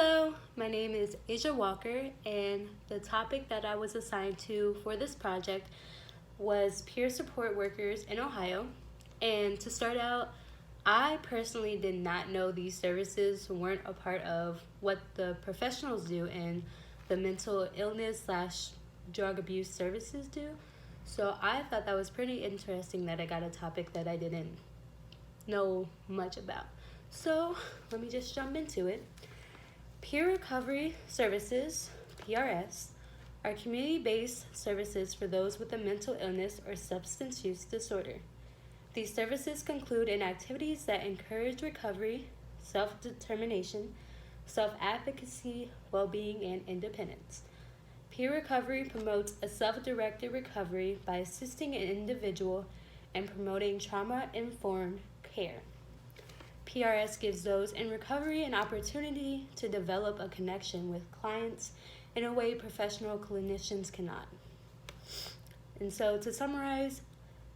Hello, my name is Asia Walker, and the topic that I was assigned to for this project was peer support workers in Ohio. And to start out, I personally did not know these services weren't a part of what the professionals do in the mental illness slash drug abuse services do. So I thought that was pretty interesting that I got a topic that I didn't know much about. So let me just jump into it. Peer Recovery Services, PRS, are community-based services for those with a mental illness or substance use disorder. These services conclude in activities that encourage recovery, self-determination, self-advocacy, well-being, and independence. Peer recovery promotes a self-directed recovery by assisting an individual and promoting trauma-informed care. PRS gives those in recovery an opportunity to develop a connection with clients in a way professional clinicians cannot. And so, to summarize,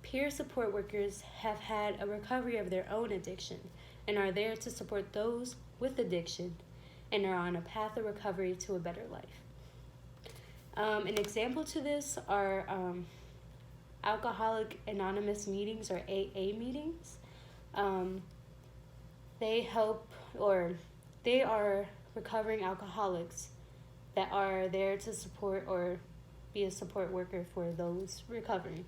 peer support workers have had a recovery of their own addiction and are there to support those with addiction and are on a path of recovery to a better life. An example to this are Alcoholic Anonymous meetings or AA meetings. They are recovering alcoholics that are there to support or be a support worker for those recovering.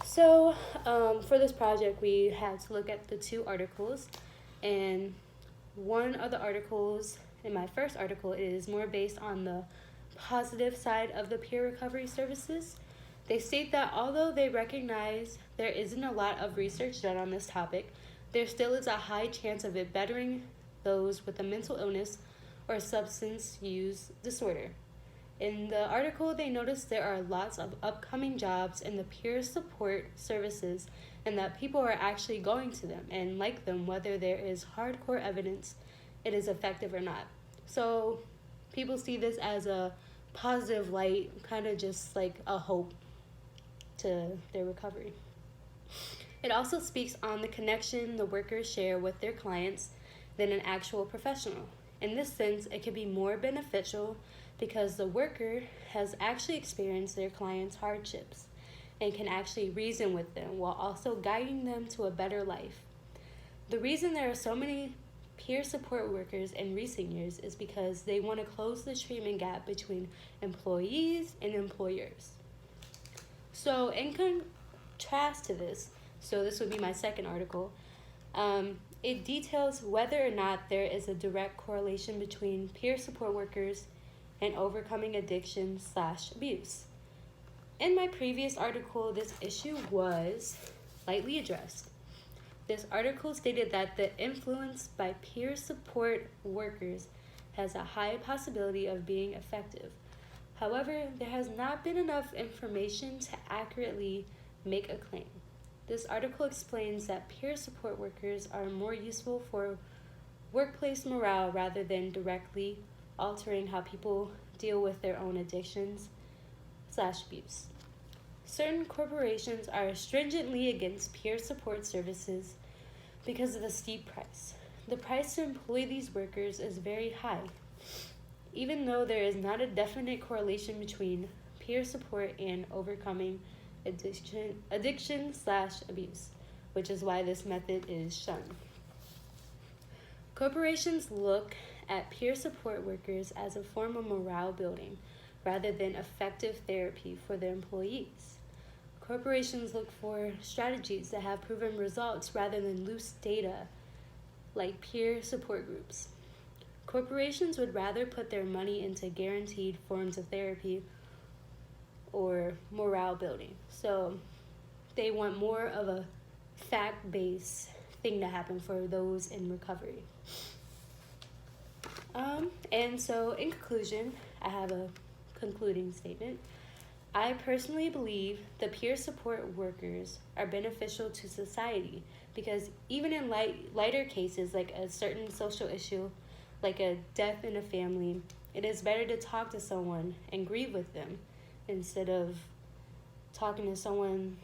So for this project, we had to look at the two articles, and one of the articles in my first article is more based on the positive side of the peer recovery services. They state that although they recognize there isn't a lot of research done on this topic, there still is a high chance of it bettering those with a mental illness or substance use disorder. In the article, they noticed there are lots of upcoming jobs in the peer support services and that people are actually going to them and like them whether there is hardcore evidence it is effective or not. So people see this as a positive light, kind of just like a hope to their recovery. It also speaks on the connection the workers share with their clients than an actual professional. In this sense, it can be more beneficial because the worker has actually experienced their clients' hardships and can actually reason with them while also guiding them to a better life. The reason there are so many peer support workers in recent years is because they want to close the treatment gap between employees and employers. So in contrast to this, so this would be my second article, it details whether or not there is a direct correlation between peer support workers and overcoming addiction / abuse. In my previous article, this issue was lightly addressed. This article stated that the influence by peer support workers has a high possibility of being effective. However, there has not been enough information to accurately make a claim. This article explains that peer support workers are more useful for workplace morale rather than directly altering how people deal with their own addictions / abuse. Certain corporations are stringently against peer support services because of the steep price. The price to employ these workers is very high, even though there is not a definite correlation between peer support and overcoming addiction / abuse, which is why this method is shunned. Corporations look at peer support workers as a form of morale building rather than effective therapy for their employees. Corporations look for strategies that have proven results rather than loose data like peer support groups. Corporations would rather put their money into guaranteed forms of therapy or morale building. So they want more of a fact-based thing to happen for those in recovery. And so in conclusion, I have a concluding statement. I personally believe the peer support workers are beneficial to society because even in lighter cases like a certain social issue, like a death in a family, it is better to talk to someone and grieve with them instead of talking to someone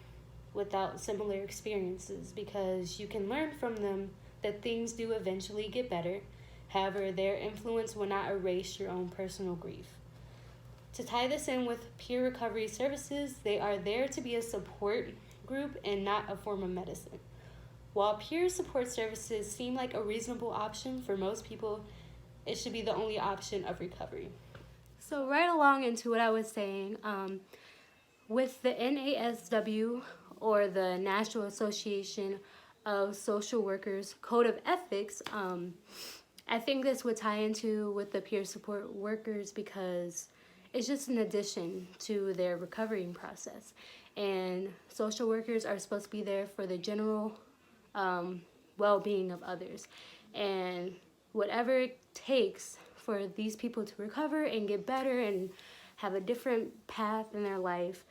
without similar experiences because you can learn from them that things do eventually get better. However, their influence will not erase your own personal grief. To tie this in with peer recovery services, they are there to be a support group and not a form of medicine. While peer support services seem like a reasonable option for most people, it should be the only option of recovery. So, right along into what I was saying, with the NASW, or the National Association of Social Workers Code of Ethics, I think this would tie into with the peer support workers because it's just an addition to their recovering process. And social workers are supposed to be there for the general well-being of others. And whatever it takes for these people to recover and get better and have a different path in their life,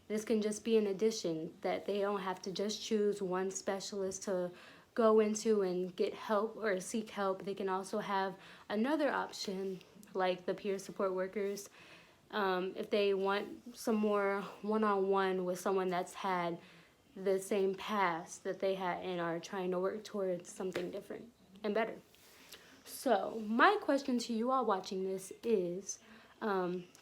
this can just be an addition, that they don't have to just choose one specialist to go into and get help or seek help. They can also have another option like the peer support workers if they want some more one-on-one with someone that's had the same past that they had and are trying to work towards something different and better. So my question to you all watching this is,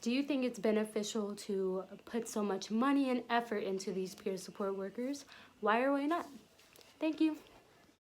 do you think it's beneficial to put so much money and effort into these peer support workers? Why or why not? Thank you.